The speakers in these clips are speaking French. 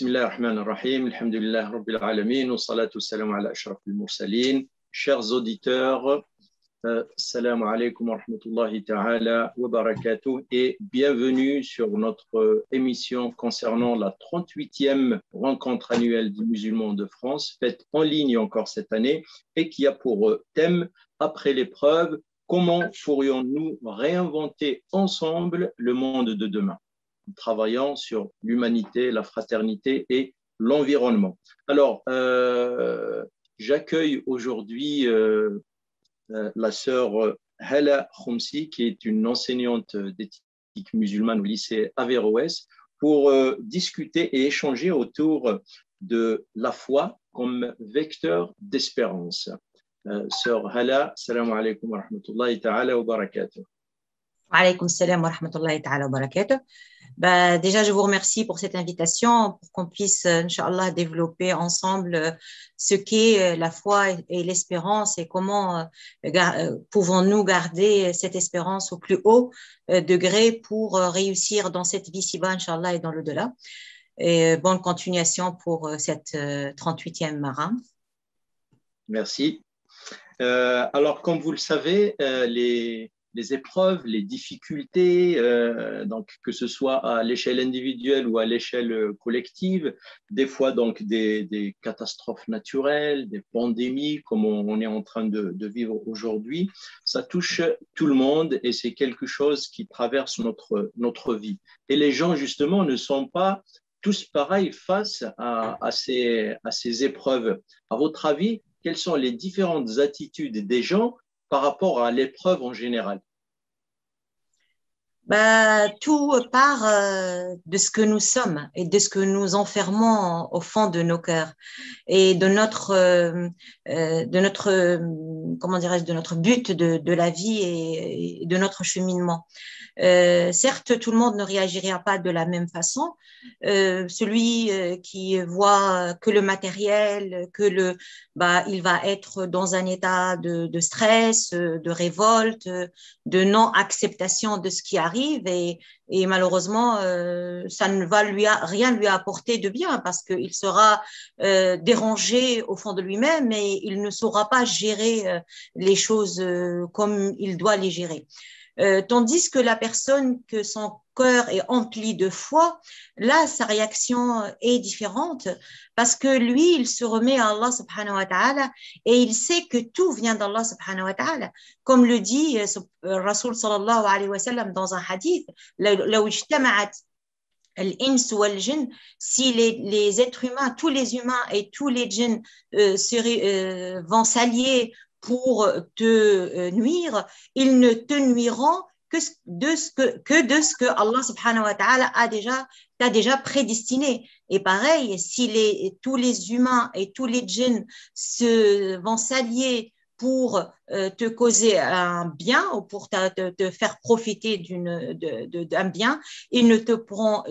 Bismillah ar-Rahman ar-Rahim, alhamdulillah rabbil alamin, wa salatu salam ala ashraf al-mursalin. Chers auditeurs, salam alaikum wa rahmatullahi ta'ala wa barakatuh et bienvenue sur notre émission concernant la 38e rencontre annuelle des musulmans de France, faite en ligne encore cette année et qui a pour thème, après l'épreuve, comment pourrions-nous réinventer ensemble le monde de demain, travaillant sur l'humanité, la fraternité et l'environnement. Alors, j'accueille aujourd'hui la sœur Hala Khomsi, qui est une enseignante d'éthique musulmane au lycée Averroès, pour discuter et échanger autour de la foi comme vecteur d'espérance. Sœur Hala, salam alaikum wa rahmatullahi ta'ala wa barakatuh. Wa alaykoum salam wa rahmatullahi ta'ala wa barakatuh. Déjà, je vous remercie pour cette invitation, pour qu'on puisse, Inch'Allah, développer ensemble ce qu'est la foi et l'espérance et comment pouvons-nous garder cette espérance au plus haut degré pour réussir dans cette vie ci-bas, Inch'Allah, et dans l'au-delà. Et bonne continuation pour cette 38e Mara. Merci. Alors, comme vous le savez, les épreuves, les difficultés, donc que ce soit à l'échelle individuelle ou à l'échelle collective, des fois donc des catastrophes naturelles, des pandémies comme on est en train de vivre aujourd'hui, ça touche tout le monde et c'est quelque chose qui traverse notre vie. Et les gens justement ne sont pas tous pareils face à ces épreuves. À votre avis, quelles sont les différentes attitudes des gens par rapport à l'épreuve en général? Tout part de ce que nous sommes et de ce que nous enfermons au fond de nos cœurs et de notre comment dirais-je, de notre but de la vie et de notre cheminement. Certes, tout le monde ne réagira pas de la même façon. Celui qui voit que le matériel, il va être dans un état de stress, de révolte, de non-acceptation de ce qui arrive et malheureusement, ça ne va rien lui apporter de bien parce qu'il sera dérangé au fond de lui-même et il ne saura pas gérer les choses comme il doit les gérer. Tandis que la personne que son cœur est empli de foi, là, sa réaction est différente parce que lui, il se remet à Allah subhanahu wa ta'ala et il sait que tout vient d'Allah subhanahu wa ta'ala. Comme le dit Rasul sallallahu alayhi wa sallam dans un hadith, si les êtres humains, tous les humains et tous les djinns vont s'allier pour te nuire, ils ne te nuiront que de ce que Allah subhanahu wa ta'ala t'a déjà prédestiné. Et pareil, si tous les humains et tous les djinns vont s'allier pour te causer un bien ou pour te faire profiter d'un bien, ils ne pourront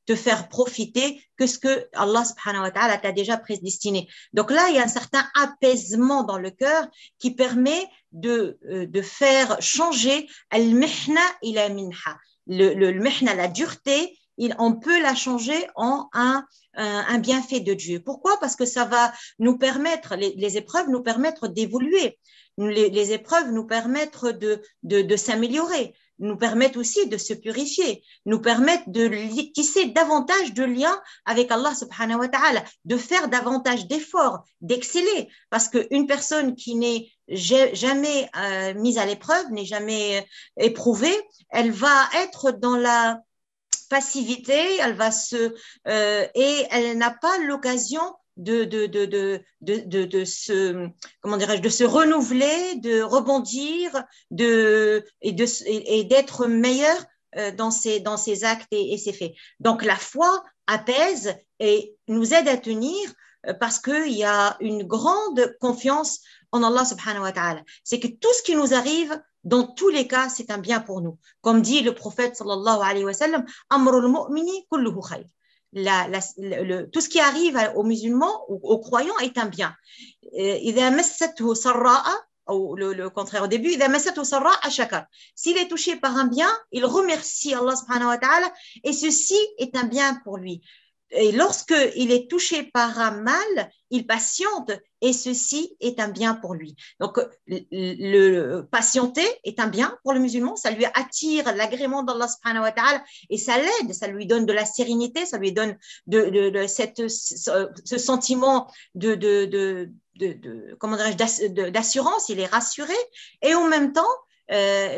te faire profiter que ce que Allah subhanahu wa ta'ala t'a déjà prédestiné. Donc là, il y a un certain apaisement dans le cœur qui permet de faire changer al-mihna ila minha. Le mihna, la dureté, on peut la changer en un bienfait de Dieu. Pourquoi? Parce que ça va nous permettre, les épreuves nous permettre d'évoluer. Les épreuves nous permettent de s'améliorer, nous permettent aussi de se purifier, nous permettent de tisser davantage de liens avec Allah subhanahu wa ta'ala, de faire davantage d'efforts, d'exceller. Parce qu'une personne qui n'est jamais mise à l'épreuve, n'est jamais éprouvée, elle va être dans la passivité, elle va et elle n'a pas l'occasion de se renouveler, de rebondir, et d'être meilleure dans ses actes et ses faits. Donc la foi apaise et nous aide à tenir parce qu'il y a une grande confiance en Allah subhanahu wa ta'ala. C'est que tout ce qui nous arrive, dans tous les cas, c'est un bien pour nous. Comme dit le prophète sallallahu alayhi wa sallam, amrul mu'mini kulluhu khayr. Tout ce qui arrive aux musulmans ou aux croyants est un bien. إذا مسته سراء le contraire au début. S'il est touché par un bien, il remercie Allah subhanahu wa ta'ala et ceci est un bien pour lui. Et lorsqu'il est touché par un mal, il patiente et ceci est un bien pour lui. Donc, le patienter est un bien pour le musulman, ça lui attire l'agrément d'Allah subhanahu wa ta'ala et ça l'aide, ça lui donne de la sérénité, ça lui donne ce sentiment comment dirais-je, d'assurance, il est rassuré et en même temps,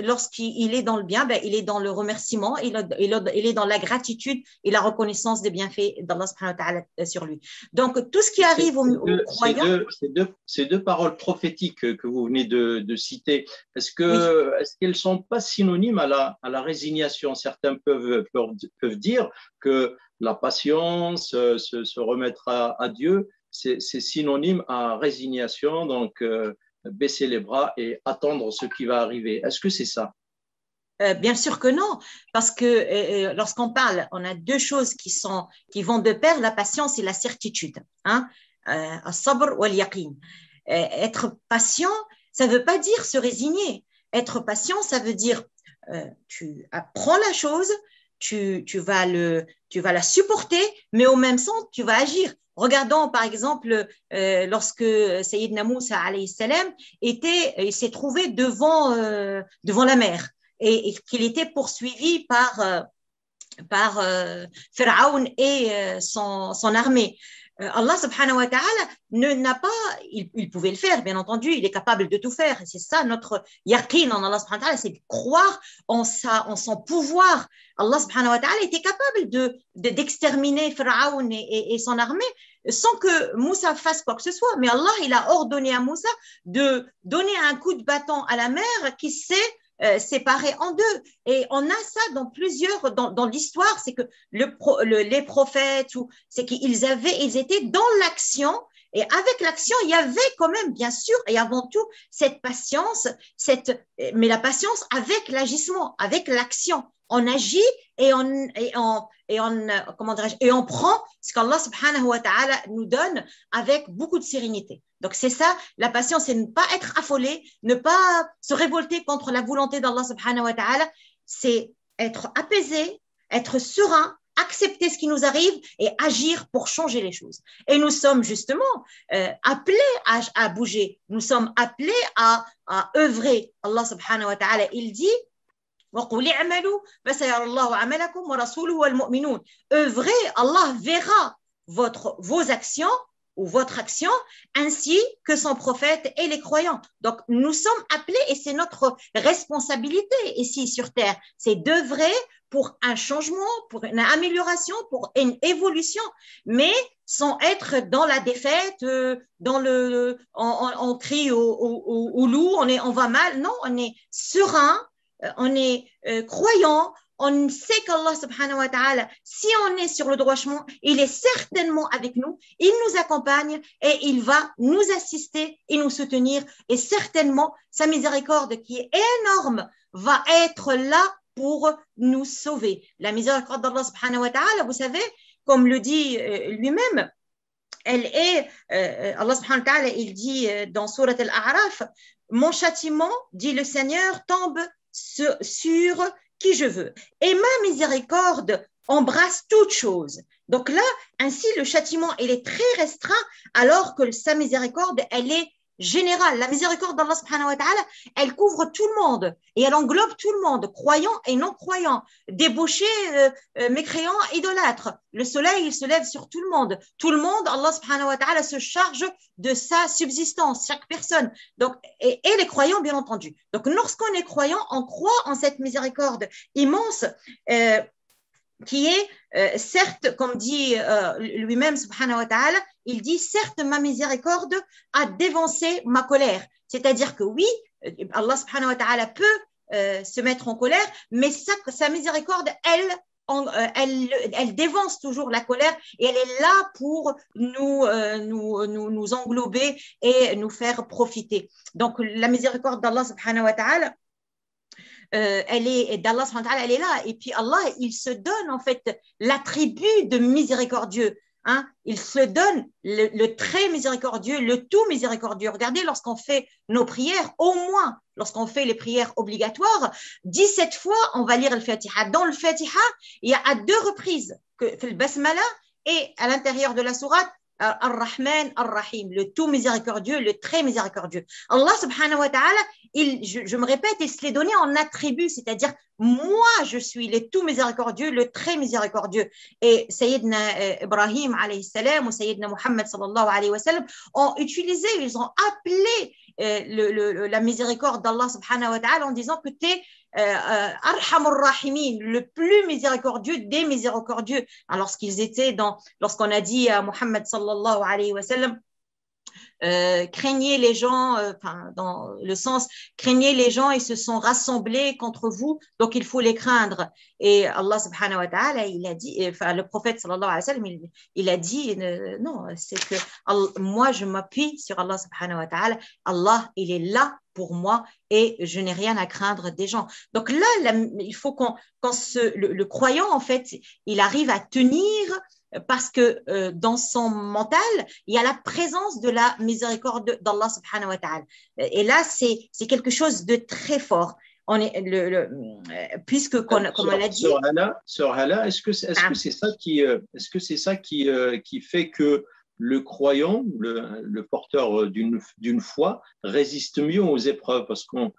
lorsqu'il est dans le bien, ben, il est dans le remerciement, il est dans la gratitude et la reconnaissance des bienfaits d'Allah subhanahu wa ta'ala sur lui. Donc, tout ce qui arrive aux croyants… Ces deux paroles prophétiques que vous venez de citer, est-ce qu'elles ne sont pas synonymes à la résignation? Certains peuvent dire que la patience, se remettre à Dieu, c'est synonyme à résignation, donc baisser les bras et attendre ce qui va arriver. Est-ce que c'est ça? Bien sûr que non, parce que lorsqu'on parle, on a deux choses qui vont de pair, la patience et la certitude. Hein? As-sabr wal yaqin. Être patient, ça ne veut pas dire se résigner. Être patient, ça veut dire tu apprends la chose, tu vas la supporter, mais au même temps, tu vas agir. Regardons par exemple lorsque Sayyidina Moussa alayhi salam il s'est trouvé devant la mer et qu'il était poursuivi par Pharaon et son armée. Allah subhanahu wa ta'ala n'a pas, il pouvait le faire, bien entendu, il est capable de tout faire. Et c'est ça notre yaqin en Allah subhanahu wa ta'ala, c'est de croire en son pouvoir. Allah subhanahu wa ta'ala était capable d'exterminer Pharaon et son armée sans que Moussa fasse quoi que ce soit. Mais Allah, il a ordonné à Moussa de donner un coup de bâton à la mer qui s'est séparés en deux. Et on a ça dans plusieurs, dans l'histoire, c'est que les prophètes, c'est ils étaient dans l'action, et avec l'action, il y avait quand même, bien sûr, et avant tout, cette patience, mais la patience avec l'agissement, avec l'action. On agit et on prend ce qu'Allah subhanahu wa ta'ala nous donne avec beaucoup de sérénité. Donc, c'est ça, la patience, c'est ne pas être affolé, ne pas se révolter contre la volonté d'Allah subhanahu wa ta'ala, c'est être apaisé, être serein, accepter ce qui nous arrive et agir pour changer les choses. Et nous sommes justement appelés à bouger, nous sommes appelés à œuvrer. Allah subhanahu wa ta'ala, il dit œuvrez, Allah verra vos actions ou votre action, ainsi que son prophète et les croyants. Donc, nous sommes appelés, et c'est notre responsabilité ici sur Terre, c'est d'œuvrer pour un changement, pour une amélioration, pour une évolution, mais sans être dans la défaite, on crie au loup, on va mal. Non, on est serein, on est croyant, on sait qu'Allah subhanahu wa ta'ala, si on est sur le droit chemin, il est certainement avec nous, il nous accompagne et il va nous assister et nous soutenir, et certainement sa miséricorde qui est énorme va être là pour nous sauver. La miséricorde d'Allah subhanahu wa ta'ala, vous savez, comme le dit lui-même, elle est, Allah subhanahu wa ta'ala, il dit dans Surat Al-A'raf, mon châtiment, dit le Seigneur, tombe sur qui je veux. Et ma miséricorde embrasse toute chose. Donc là, ainsi, le châtiment, il est très restreint, alors que sa miséricorde, elle est générale. La miséricorde d'Allah subhanahu wa ta'ala, elle couvre tout le monde et elle englobe tout le monde, croyants et non-croyants, débauchés, mécréants, idolâtres. Le soleil, il se lève sur tout le monde. Tout le monde, Allah subhanahu wa ta'ala se charge de sa subsistance, chaque personne. Donc, et les croyants, bien entendu. Donc, lorsqu'on est croyant, on croit en cette miséricorde immense qui est, certes, comme dit lui-même, subhanahu wa ta'ala, il dit, certes, ma miséricorde a dévancé ma colère. C'est-à-dire que oui, Allah subhanahu wa ta'ala peut se mettre en colère, mais sa miséricorde, elle dévance toujours la colère et elle est là pour nous englober et nous faire profiter. Donc, la miséricorde d'Allah subhanahu wa ta'ala, d'Allah subhanahu wa ta'ala, elle est là. Et puis Allah, il se donne en fait l'attribut de miséricordieux. hein, il se donne le très miséricordieux, le tout miséricordieux. Regardez, lorsqu'on fait nos prières, au moins, lorsqu'on fait les prières obligatoires, 17 fois, on va lire le Fatiha. Dans le Fatiha, il y a à 2 reprises, que le Basmala et à l'intérieur de la sourate, Ar-Rahman, Ar-Rahim, le tout miséricordieux, le très miséricordieux. Allah subhanahu wa ta'ala, je me répète, il se l'est donné en attribut, c'est-à-dire moi je suis le tout miséricordieux, le très miséricordieux. Et Sayyidina Ibrahim alayhi salam ou Sayyidina Muhammad sallallahu alayhi wa sallam ont utilisé, ils ont appelé la miséricorde d'Allah subhanahu wa ta'ala en disant que tu es Arhamur Rahimin, le plus miséricordieux des miséricordieux. Alors, lorsqu'on a dit à Muhammad sallallahu alayhi wa sallam, craignez les gens, dans le sens, craignez les gens, ils se sont rassemblés contre vous, donc il faut les craindre. Et Allah subhanahu wa ta'ala, il a dit, le prophète sallallahu alayhi wa sallam, il a dit, non, c'est que moi je m'appuie sur Allah subhanahu wa ta'ala, Allah, il est là pour moi et je n'ai rien à craindre des gens. Donc là, il faut le croyant, en fait, il arrive à tenir parce que dans son mental, il y a la présence de la miséricorde d'Allah subhanahu wa ta'ala. Et là, c'est quelque chose de très fort. Puisque, comme on l'a dit… Sœur Hala, est-ce que c'est ça qui fait que le croyant, le porteur d'une foi, résiste mieux aux épreuves? Parce qu'on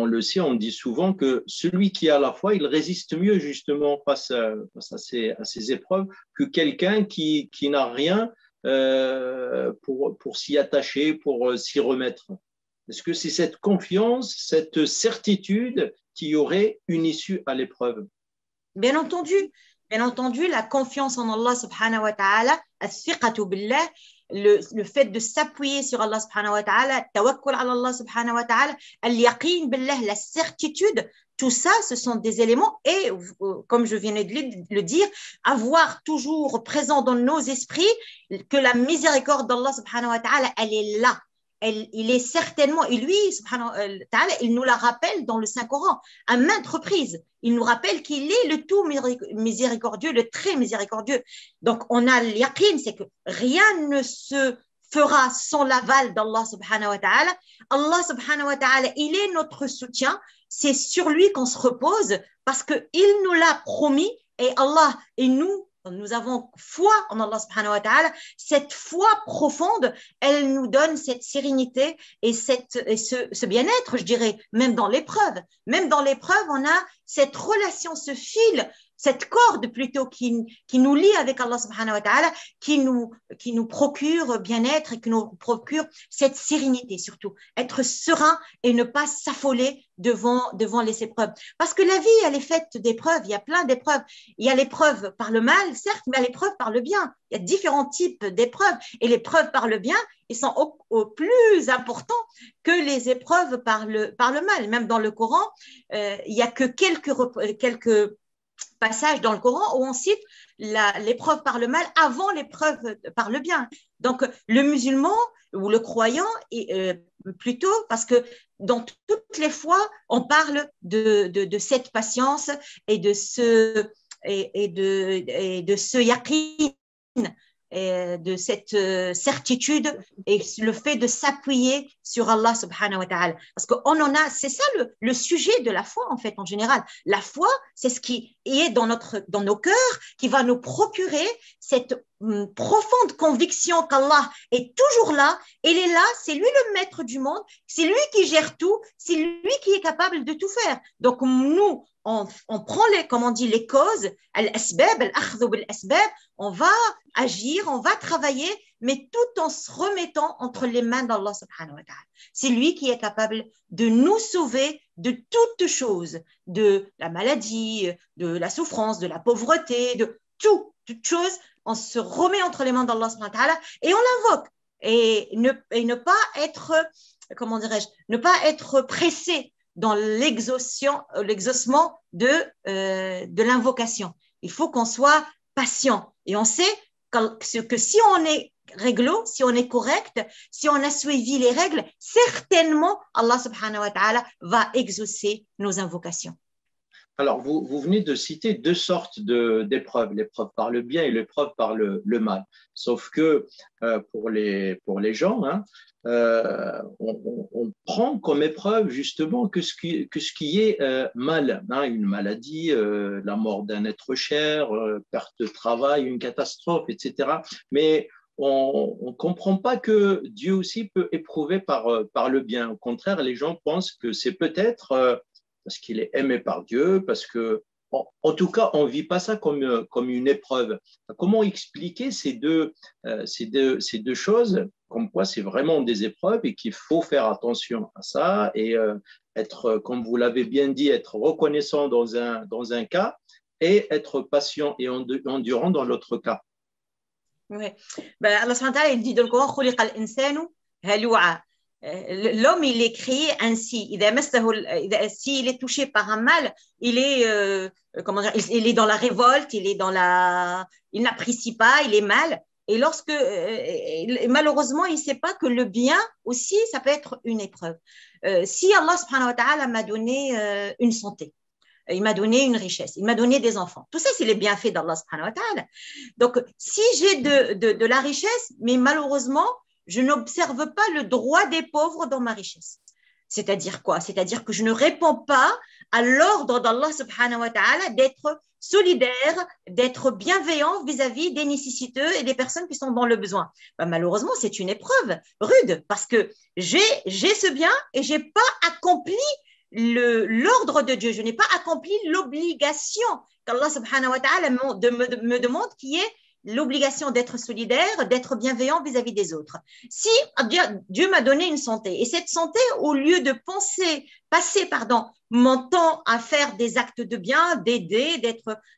le sait, on dit souvent que celui qui a la foi, il résiste mieux justement face à ces épreuves que quelqu'un qui n'a rien pour s'y attacher, pour s'y remettre. Est-ce que c'est cette confiance, cette certitude qui aurait une issue à l'épreuve? Bien entendu, la confiance en Allah subhanahu wa ta'ala, as-siqatu billah, le fait de s'appuyer sur Allah subhanahu wa ta'ala, tawakkul ala Allah subhanahu wa ta'ala, al-yaqin billah, la certitude, tout ça, ce sont des éléments et, comme je viens de le dire, avoir toujours présent dans nos esprits que la miséricorde d'Allah subhanahu wa ta'ala, elle est là. Il est certainement, et lui, subhanahu wa ta'ala, il nous la rappelle dans le Saint-Coran à maintes reprises. Il nous rappelle qu'il est le tout miséricordieux, le très miséricordieux. Donc, on a l'yaqin, c'est que rien ne se fera sans l'aval d'Allah subhanahu wa ta'ala. Allah subhanahu wa ta'ala, il est notre soutien. C'est sur lui qu'on se repose parce qu'il nous l'a promis et Allah et nous avons foi en Allah subhanahu wa ta'ala. Cette foi profonde, elle nous donne cette sérénité et ce bien-être, je dirais, même dans l'épreuve. Même dans l'épreuve, on a cette relation, ce fil, cette corde plutôt qui nous lie avec Allah subhanahu wa ta'ala, qui nous procure bien-être et qui nous procure cette sérénité surtout. Être serein et ne pas s'affoler devant les épreuves. Parce que la vie, elle est faite d'épreuves. Il y a plein d'épreuves. Il y a l'épreuve par le mal, certes, mais il y a l'épreuve par le bien. Il y a différents types d'épreuves. Et l'épreuve par le bien, ils sont au plus importants que les épreuves par le mal. Même dans le Coran, il n'y a que quelques passages dans le Coran où on cite l'épreuve par le mal avant l'épreuve par le bien. Donc, le musulman ou le croyant, plutôt, parce que dans toutes les fois, on parle de cette patience et de ce yaqin, et de cette certitude et le fait de s'appuyer sur Allah subhanahu wa ta'ala. Parce qu'on en a, c'est ça le sujet de la foi en fait en général. La foi, c'est ce qui est dans nos cœurs, qui va nous procurer cette profonde conviction qu'Allah est toujours là, il est là, c'est lui le maître du monde, c'est lui qui gère tout, c'est lui qui est capable de tout faire. Donc nous, on prend les causes, al-asbab, al-akhdhu bil-asbab, on va agir, on va travailler, mais tout en se remettant entre les mains d'Allah subhanahu wa ta'ala. C'est lui qui est capable de nous sauver de toutes choses, de la maladie, de la souffrance, de la pauvreté, de toutes choses. On se remet entre les mains d'Allah subhanahu wa ta'ala et on l'invoque. Et ne pas être, comment dirais-je, ne pas être pressé dans l'exaucement de l'invocation. Il faut qu'on soit patient. Et on sait que si on est réglo, si on est correct, si on a suivi les règles, certainement Allah subhanahu wa ta'ala va exaucer nos invocations. Alors, vous venez de citer deux sortes d'épreuves, l'épreuve par le bien et l'épreuve par le mal. Sauf que pour les gens, hein, on prend comme épreuve justement que ce qui est mal, hein, une maladie, la mort d'un être cher, perte de travail, une catastrophe, etc. Mais on ne comprend pas que Dieu aussi peut éprouver par le bien. Au contraire, les gens pensent que c'est peut-être parce qu'il est aimé par Dieu, parce que, en tout cas, on ne vit pas ça comme une épreuve. Comment expliquer ces deux choses, comme quoi c'est vraiment des épreuves et qu'il faut faire attention à ça et être, comme vous l'avez bien dit, être reconnaissant dans un cas et être patient et endurant dans l'autre cas. Oui. Ben, Allah subhanahu wa ta'ala, il dit dans le Coran, خُلِقَ الْإِنسَانُ هَلُوعًا. L'homme, il est créé ainsi. S'il est touché par un mal, il est, comment dire, il est dans la révolte, il n'apprécie pas, il est mal. Et malheureusement, il ne sait pas que le bien aussi, ça peut être une épreuve. Si Allah subhanahu wa ta'ala m'a donné une santé, il m'a donné une richesse, il m'a donné des enfants. Tout ça, c'est les bienfaits d'Allah subhanahu wa ta'ala. Donc, si j'ai de la richesse, mais malheureusement, je n'observe pas le droit des pauvres dans ma richesse. C'est-à-dire quoi? C'est-à-dire que je ne réponds pas à l'ordre d'Allah subhanahu wa ta'ala d'être solidaire, d'être bienveillant vis-à-vis des nécessiteux et des personnes qui sont dans le besoin. Ben, malheureusement, c'est une épreuve rude parce que j'ai ce bien et je n'ai pas accompli l'ordre de Dieu. Je n'ai pas accompli l'obligation qu'Allah subhanahu wa ta'ala me demande, qui est l'obligation d'être solidaire, d'être bienveillant vis-à-vis des autres. Si Dieu m'a donné une santé, et cette santé, au lieu de passer mon temps à faire des actes de bien, d'aider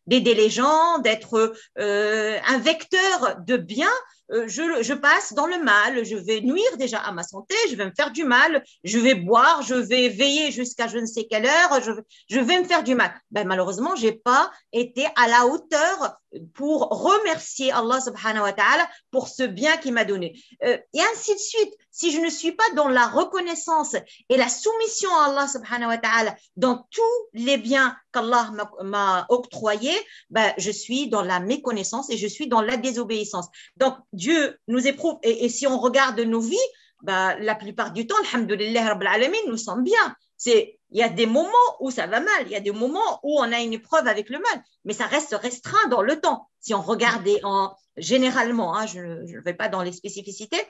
les gens, d'être un vecteur de bien, je passe dans le mal, je vais nuire déjà à ma santé, je vais me faire du mal, je vais boire, je vais veiller jusqu'à je ne sais quelle heure, je vais me faire du mal. Ben, malheureusement, je n'ai pas été à la hauteur pour remercier Allah subhanahu wa ta'ala pour ce bien qu'il m'a donné. Et ainsi de suite. Si je ne suis pas dans la reconnaissance et la soumission à Allah subhanahu wa ta'ala dans tous les biens qu'Allah m'a octroyés, ben, je suis dans la méconnaissance et je suis dans la désobéissance. Donc, Dieu nous éprouve, et si on regarde nos vies, ben, la plupart du temps, alhamdoulillahi rabbil alamin, nous sommes bien. Il y a des moments où ça va mal, il y a des moments où on a une épreuve avec le mal, mais ça reste restreint dans le temps. Si on regarde généralement, hein, je ne vais pas dans les spécificités,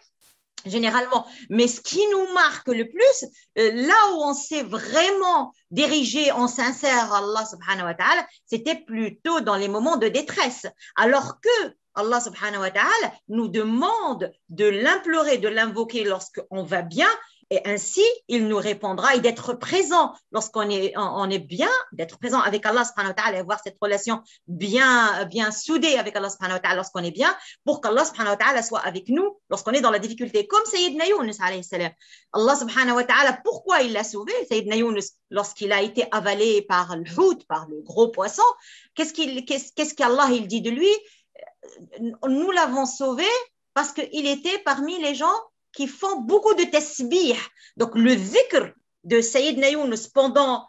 généralement. Mais ce qui nous marque le plus, là où on s'est vraiment dirigé en sincère à Allah subhanahu wa ta'ala, c'était plutôt dans les moments de détresse. Alors que Allah subhanahu wa ta'ala nous demande de l'implorer, de l'invoquer lorsqu'on va bien, et ainsi, il nous répondra, et d'être présent lorsqu'on est bien, d'être présent avec Allah subhanahu wa ta'ala et avoir cette relation bien soudée avec Allah subhanahu wa ta'ala lorsqu'on est bien, pour qu'Allah subhanahu wa ta'ala soit avec nous lorsqu'on est dans la difficulté. Comme Sayyidina Yunus alayhi salam. Allah subhanahu wa ta'ala, pourquoi il l'a sauvé, Sayyidina Yunus, lorsqu'il a été avalé par le hout, par le gros poisson, qu'est-ce qu'Allah il dit de lui? Nous l'avons sauvé parce qu'il était parmi les gens qui font beaucoup de tasbih. Donc, le zikr de Sayyidina Yunus pendant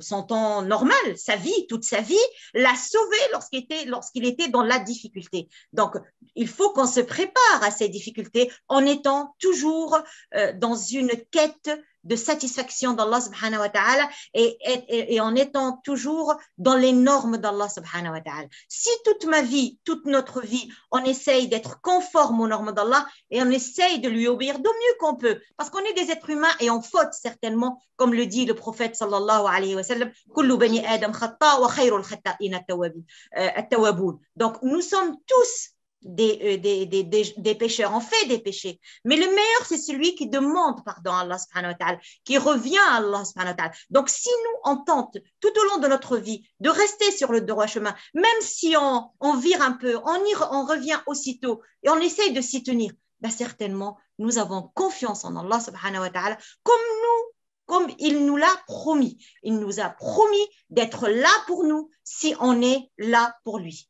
son temps normal, sa vie, toute sa vie, l'a sauvé lorsqu'il était dans la difficulté. Donc, il faut qu'on se prépare à ces difficultés en étant toujours dans une quête de satisfaction d'Allah subhanahu wa ta'ala et en étant toujours dans les normes d'Allah subhanahu wa ta'ala. Si toute ma vie, toute notre vie, on essaye d'être conforme aux normes d'Allah et on essaye de lui obéir du mieux qu'on peut, parce qu'on est des êtres humains et on faute certainement, comme le dit le prophète sallallahu alayhi wa sallam, kullu bani adam khata wa khayrul khata'in at-tawwabun. Donc nous sommes tous des pécheurs, on fait des péchés, mais le meilleur c'est celui qui demande pardon à Allah subhanahu wa ta'ala, qui revient à Allah subhanahu wa ta'ala. Donc si nous on tente tout au long de notre vie de rester sur le droit chemin, même si on vire un peu, on revient aussitôt et on essaye de s'y tenir, ben certainement nous avons confiance en Allah subhanahu wa ta'ala comme il nous l'a promis. Il nous a promis d'être là pour nous si on est là pour lui.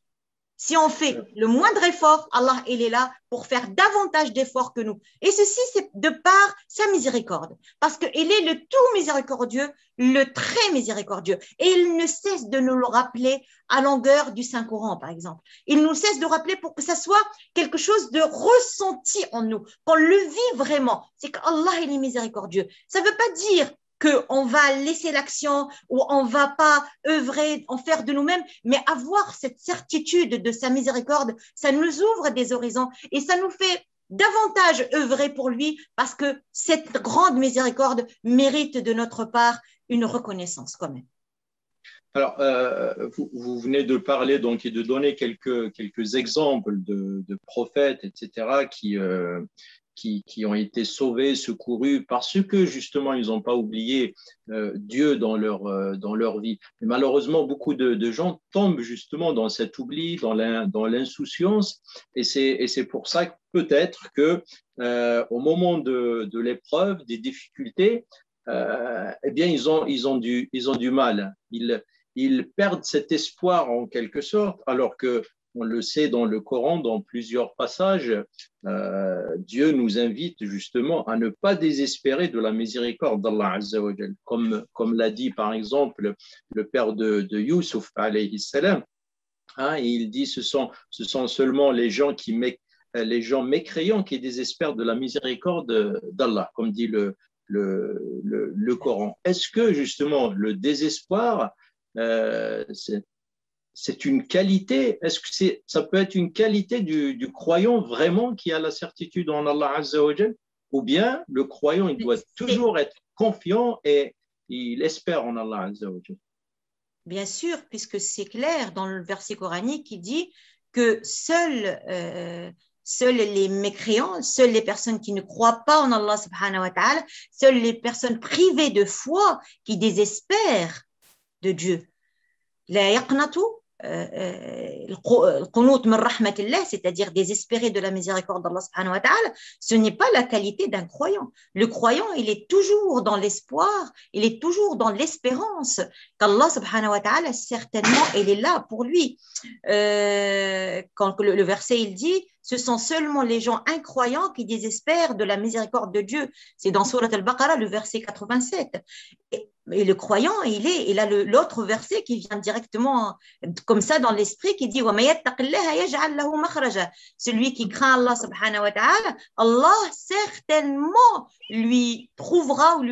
Si on fait le moindre effort, Allah, il est là pour faire davantage d'efforts que nous. Et ceci, c'est de par sa miséricorde. Parce qu'il est le tout miséricordieux, le très miséricordieux. Et il ne cesse de nous le rappeler à longueur du Saint-Coran, par exemple. Il nous cesse de rappeler pour que ça soit quelque chose de ressenti en nous, qu'on le vit vraiment. C'est qu'Allah, il est miséricordieux. Ça ne veut pas dire qu'on va laisser l'action ou on ne va pas œuvrer, en faire de nous-mêmes, mais avoir cette certitude de sa miséricorde, ça nous ouvre des horizons et ça nous fait davantage œuvrer pour lui parce que cette grande miséricorde mérite de notre part une reconnaissance quand même. Alors, vous venez de parler donc et de donner quelques exemples de prophètes, etc., qui ont été sauvés, secourus, parce que justement, ils n'ont pas oublié Dieu dans leur vie. Mais malheureusement, beaucoup de gens tombent justement dans cet oubli, dans l'insouciance, et c'est pour ça que peut-être que au moment de l'épreuve, des difficultés, eh bien, ils ont du mal. Ils perdent cet espoir en quelque sorte, alors que on le sait dans le Coran, dans plusieurs passages, Dieu nous invite justement à ne pas désespérer de la miséricorde d'Allah Azza wa Jal. Comme l'a dit par exemple le père de Youssouf alayhi salam, hein, il dit ce sont seulement les gens mécréants qui désespèrent de la miséricorde d'Allah, comme dit le Coran. Est-ce que justement le désespoir, c'est une qualité? Est-ce que ça peut être une qualité du croyant vraiment qui a la certitude en Allah Azza wa Jal? Ou bien le croyant, il doit toujours être confiant et il espère en Allah Azza wa Jal? Bien sûr, puisque c'est clair dans le verset coranique qui dit que seuls les mécréants, seules les personnes qui ne croient pas en Allah subhanahu wa ta'ala, seules les personnes privées de foi qui désespèrent de Dieu. La yaqnatu, c'est-à-dire désespérer de la miséricorde d'Allah subhanahu wa ta'ala, ce n'est pas la qualité d'un croyant. Le croyant, il est toujours dans l'espoir, il est toujours dans l'espérance qu'Allah subhanahu wa ta'ala, certainement, il est là pour lui. Quand le verset, il dit, ce sont seulement les gens incroyants qui désespèrent de la miséricorde de Dieu. C'est dans Surat al-Baqarah, le verset 87. Et le croyant, il a l'autre verset qui vient directement comme ça dans l'esprit qui dit celui qui craint Allah subhanahu wa ta'ala, Allah certainement lui trouvera ou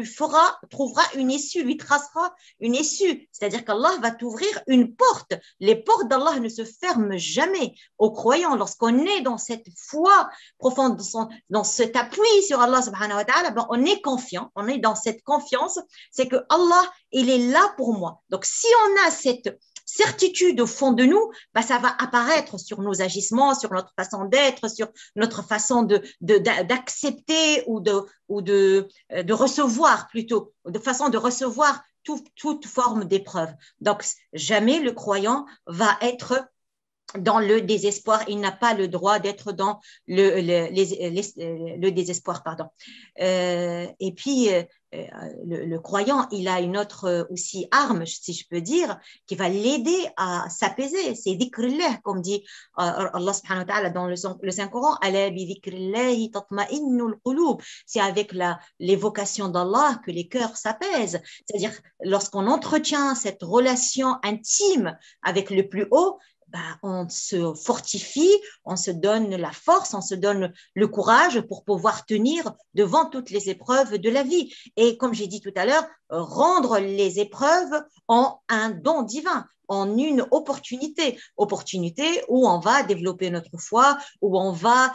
trouvera une issue, lui tracera une issue. C'est-à-dire qu'Allah va t'ouvrir une porte. Les portes d'Allah ne se ferment jamais aux croyants. Lorsqu'on est dans cette foi profonde, dans cet appui sur Allah subhanahu wa ta'ala, ben on est confiant, on est dans cette confiance, c'est que Allah, il est là pour moi. Donc, si on a cette certitude au fond de nous, bah, ça va apparaître sur nos agissements, sur notre façon d'être, sur notre façon d'accepter ou de recevoir plutôt, de façon de recevoir toute forme d'épreuve. Donc, jamais le croyant va être dans le désespoir, il n'a pas le droit d'être dans le désespoir, pardon. Et puis, le croyant, il a une autre aussi arme, si je peux dire, qui va l'aider à s'apaiser. C'est dhikrillah, comme dit Allah subhanahu wa ta'ala dans le Saint-Coran, ala bi dhikrillahi tatma'innul qulub. C'est avec l'évocation d'Allah que les cœurs s'apaisent. C'est-à-dire, lorsqu'on entretient cette relation intime avec le plus haut, bah, on se fortifie, on se donne la force, on se donne le courage pour pouvoir tenir devant toutes les épreuves de la vie. Et comme j'ai dit tout à l'heure, rendre les épreuves en un don divin, en une opportunité où on va développer notre foi, où on va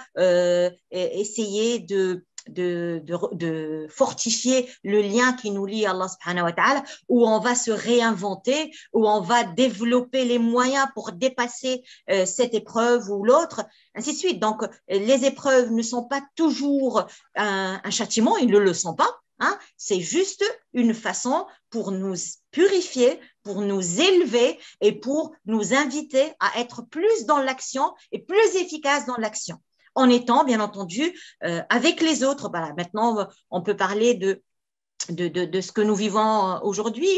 essayer de fortifier le lien qui nous lie à Allah subhanahu wa ta'ala, où on va se réinventer, où on va développer les moyens pour dépasser cette épreuve ou l'autre, ainsi de suite. Donc, les épreuves ne sont pas toujours un châtiment, ils ne le sont pas. Hein? C'est juste une façon pour nous purifier, pour nous élever et pour nous inviter à être plus dans l'action et plus efficace dans l'action. En étant, bien entendu, avec les autres. Voilà, maintenant, on peut parler de ce que nous vivons aujourd'hui,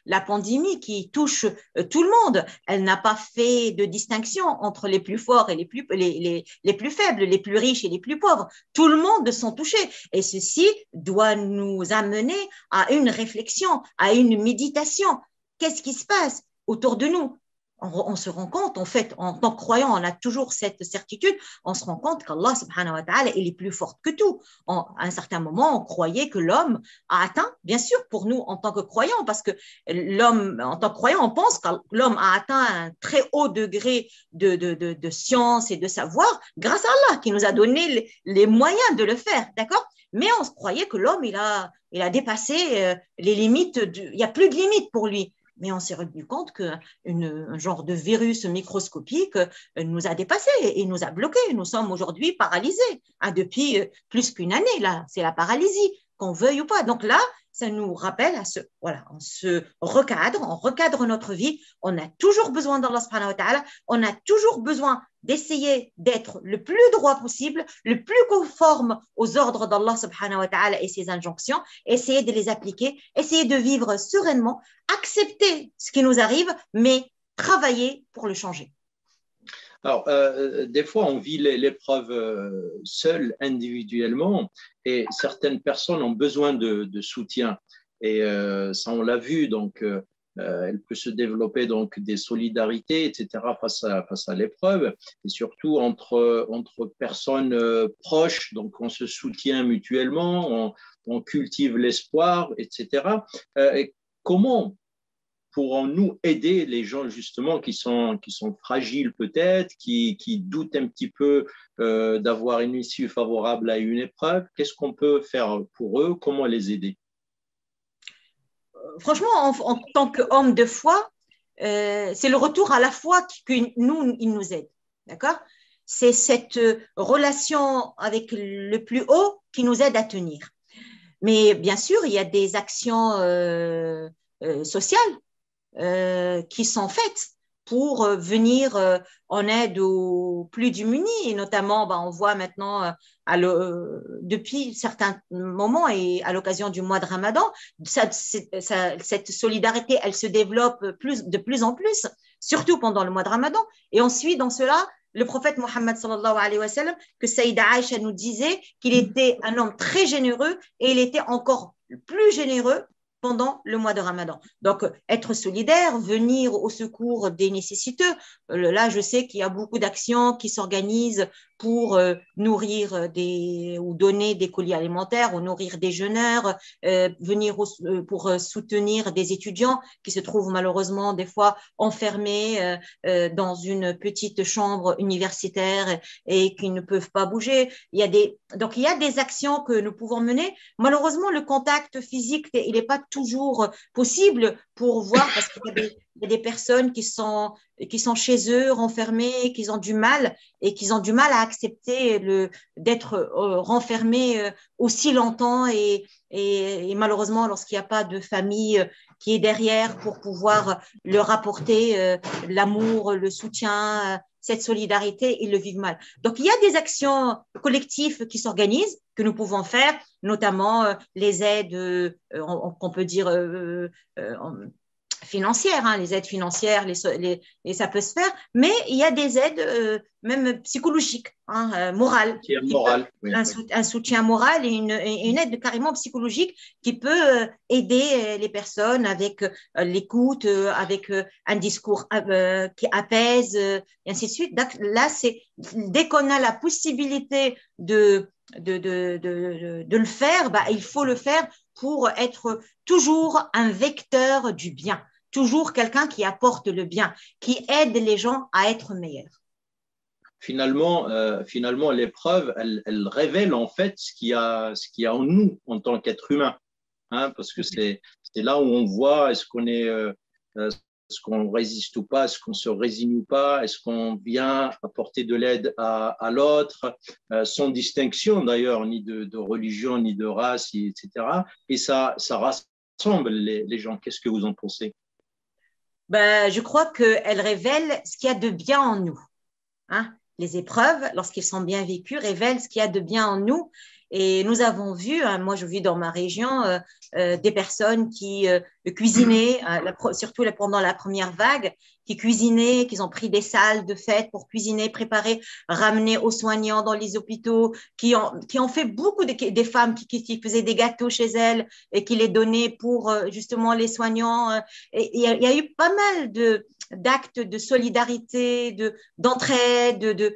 la pandémie qui touche tout le monde. Elle n'a pas fait de distinction entre les plus forts et les plus faibles, les plus riches et les plus pauvres. Tout le monde sont touchés. Et ceci doit nous amener à une réflexion, à une méditation. Qu'est-ce qui se passe autour de nous? On se rend compte, en fait, en tant que croyant, on a toujours cette certitude, on se rend compte qu'Allah subhanahu wa ta'ala, il est plus fort que tout. À un certain moment, on croyait que l'homme a atteint, bien sûr, pour nous en tant que croyants, parce que l'homme, en tant que croyant, on pense que l'homme a atteint un très haut degré de science et de savoir grâce à Allah, qui nous a donné les moyens de le faire, d'accord? Mais on se croyait que l'homme, il a dépassé les limites, il n'y a plus de limites pour lui. Mais on s'est rendu compte qu'un genre de virus microscopique nous a dépassés et nous a bloqués. Nous sommes aujourd'hui paralysés depuis plus qu'une année. Là, c'est la paralysie, qu'on veuille ou pas. Donc là, ça nous rappelle voilà, on se recadre, on recadre notre vie. On a toujours besoin d'Allah subhanahu wa ta'ala. On a toujours besoin d'essayer d'être le plus droit possible, le plus conforme aux ordres d'Allah subhanahu wa ta'ala et ses injonctions, essayer de les appliquer, essayer de vivre sereinement, accepter ce qui nous arrive, mais travailler pour le changer. Alors, des fois, on vit l'épreuve seul, individuellement, et certaines personnes ont besoin de soutien. Et ça, on l'a vu, donc elle peut se développer donc des solidarités, etc., face à l'épreuve, et surtout entre personnes proches, donc on se soutient mutuellement, on cultive l'espoir, etc. Et comment pourrons-nous aider les gens justement qui sont fragiles peut-être, qui doutent un petit peu d'avoir une issue favorable à une épreuve? Qu'est-ce qu'on peut faire pour eux? Comment les aider? Franchement, en tant qu'homme de foi, c'est le retour à la foi il nous aide. D'accord? C'est cette relation avec le plus haut qui nous aide à tenir. Mais bien sûr, il y a des actions sociales qui sont faites pour venir en aide aux plus démunis. Et notamment, on voit maintenant, depuis certains moments et à l'occasion du mois de Ramadan, cette solidarité, elle se développe de plus en plus, surtout pendant le mois de Ramadan. Et on suit dans cela le prophète Mohammed sallallahu alayhi wa sallam, que Saïda Aïcha nous disait qu'il était un homme très généreux et il était encore plus généreux pendant le mois de Ramadan. Donc, être solidaire, venir au secours des nécessiteux. Là, je sais qu'il y a beaucoup d'actions qui s'organisent pour nourrir ou donner des colis alimentaires ou nourrir des jeûneurs, venir pour soutenir des étudiants qui se trouvent malheureusement des fois enfermés dans une petite chambre universitaire et qui ne peuvent pas bouger. Donc, il y a des actions que nous pouvons mener. Malheureusement, le contact physique, il n'est pas toujours possible pour voir parce qu'il y a des personnes qui sont chez eux, renfermées, qui ont du mal et qui ont du mal à accepter d'être renfermés aussi longtemps et malheureusement, lorsqu'il n'y a pas de famille qui est derrière pour pouvoir leur apporter l'amour, le soutien, cette solidarité, ils le vivent mal. Donc, il y a des actions collectives qui s'organisent, que nous pouvons faire, notamment les aides, qu'on peut dire financières, hein, les aides financières, et ça peut se faire, mais il y a des aides même psychologiques, hein, morales, Oui. un soutien moral et une aide carrément psychologique qui peut aider les personnes avec l'écoute, avec un discours qui apaise, et ainsi de suite. Donc, là, dès qu'on a la possibilité de le faire, il faut le faire pour être toujours un vecteur du bien, toujours quelqu'un qui apporte le bien, qui aide les gens à être meilleurs. Finalement, l'épreuve, elle révèle en fait ce qu'il y a en nous en tant qu'être humain, hein, parce que c'est là où on voit est-ce qu'on résiste ou pas, est-ce qu'on se résigne ou pas, est-ce qu'on vient apporter de l'aide à l'autre, sans distinction d'ailleurs, ni de religion, ni de race, etc. Et ça rassemble les gens. Qu'est-ce que vous en pensez? Je crois qu'elle révèle ce qu'il y a de bien en nous. Hein? Les épreuves, lorsqu'elles sont bien vécues, révèlent ce qu'il y a de bien en nous Et nous avons vu, hein, moi je vis dans ma région, des personnes qui cuisinaient, surtout pendant la première vague, qui cuisinaient, qui ont pris des salles de fête pour cuisiner, préparer, ramener aux soignants dans les hôpitaux, qui ont fait beaucoup des femmes qui faisaient des gâteaux chez elles et qui les donnaient pour justement les soignants. Et il y a eu pas mal d'actes de solidarité, d'entraide, de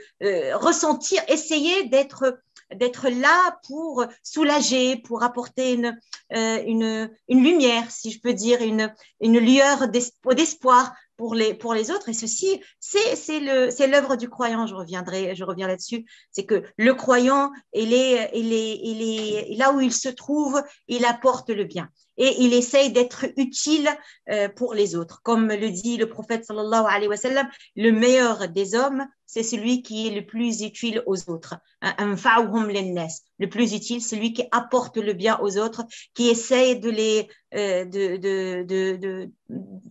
ressentir, essayer d'être là pour soulager, pour apporter une lumière, si je peux dire, une lueur d'espoir pour les autres. Et ceci, c'est l'œuvre du croyant. Je reviens là-dessus. C'est que le croyant, là où il se trouve, il apporte le bien. Et il essaye d'être utile pour les autres. Comme le dit le prophète sallallahu alayhi wa sallam, le meilleur des hommes, c'est celui qui est le plus utile aux autres. Le plus utile, celui qui apporte le bien aux autres, qui essaye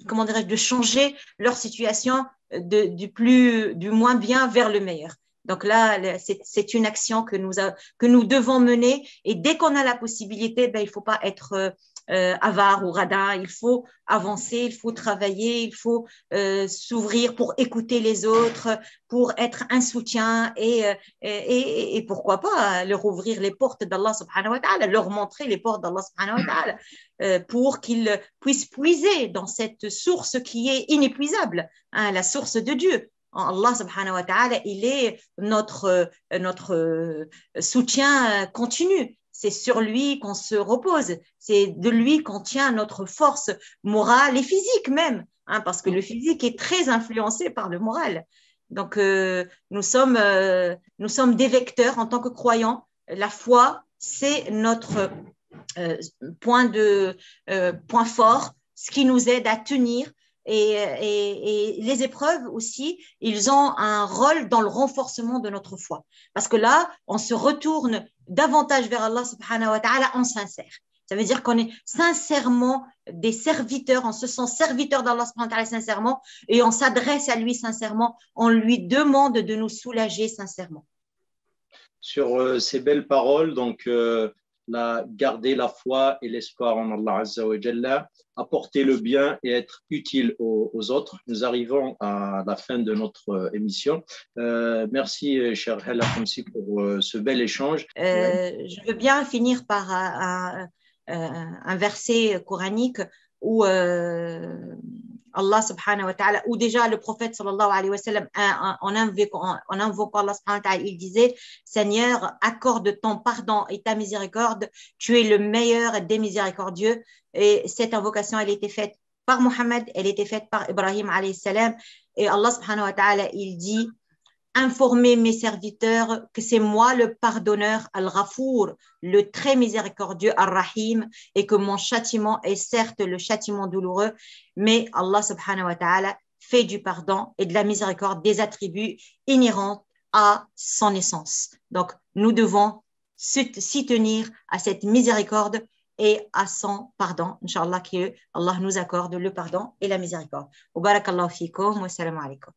comment dirais-je, de changer leur situation du moins bien vers le meilleur. Donc là, c'est une action que nous devons mener. Et dès qu'on a la possibilité, il ne faut pas être avare ou radin. Il faut avancer, il faut travailler, il faut s'ouvrir pour écouter les autres, pour être un soutien et pourquoi pas leur ouvrir les portes d'Allah subhanahu wa ta'ala, leur montrer les portes d'Allah subhanahu wa ta'ala pour qu'ils puissent puiser dans cette source qui est inépuisable, hein, la source de Dieu. Allah subhanahu wa ta'ala, il est notre soutien continu. C'est sur lui qu'on se repose. C'est de lui qu'on tient notre force morale et physique même, hein, parce que le physique est très influencé par le moral. Donc, nous sommes des vecteurs en tant que croyants. La foi, c'est notre point fort, ce qui nous aide à tenir. Et les épreuves aussi, ils ont un rôle dans le renforcement de notre foi. Parce que là, on se retourne davantage vers Allah subhanahu wa ta'ala en sincère. Ça veut dire qu'on est sincèrement des serviteurs, on se sent serviteur d'Allah subhanahu wa ta'ala sincèrement et on s'adresse à lui sincèrement, on lui demande de nous sincèrement. Sur ces belles paroles, donc garder la foi et l'espoir en Allah Azza wa Jalla, apporter le bien et être utile aux autres. Nous arrivons à la fin de notre émission. Merci, cher Hala Khamsi, pour ce bel échange. Je veux bien finir par un verset coranique où Allah subhanahu wa ta'ala, où déjà le prophète sallallahu alayhi wa sallam, en invoquant Allah subhanahu wa ta'ala, il disait: Seigneur, accorde ton pardon et ta miséricorde, tu es le meilleur des miséricordieux. Et cette invocation, elle était faite par Mohammed, elle était faite par Ibrahim alayhi salam. Et Allah subhanahu wa ta'ala, il dit: informez mes serviteurs que c'est moi le pardonneur Al-Ghafour, le très miséricordieux Ar-Rahim, et que mon châtiment est certes le châtiment douloureux, mais Allah subhanahu wa ta'ala fait du pardon et de la miséricorde des attributs inhérents à son essence. Donc, nous devons s'y tenir à cette miséricorde et à son pardon. Inch'Allah, que Allah nous accorde le pardon et la miséricorde. Wa barakallahu fikum wa salamu alaykum.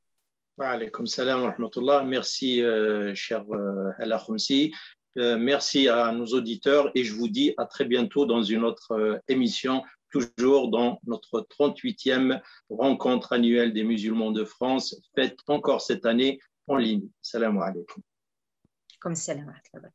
Wa alaykum salam wa rahmatullah. Merci, cher Hala Khamsi. Merci à nos auditeurs et je vous dis à très bientôt dans une autre émission, toujours dans notre 38e rencontre annuelle des musulmans de France, faite encore cette année en ligne. Salam alaikum. Comme salam alaikum.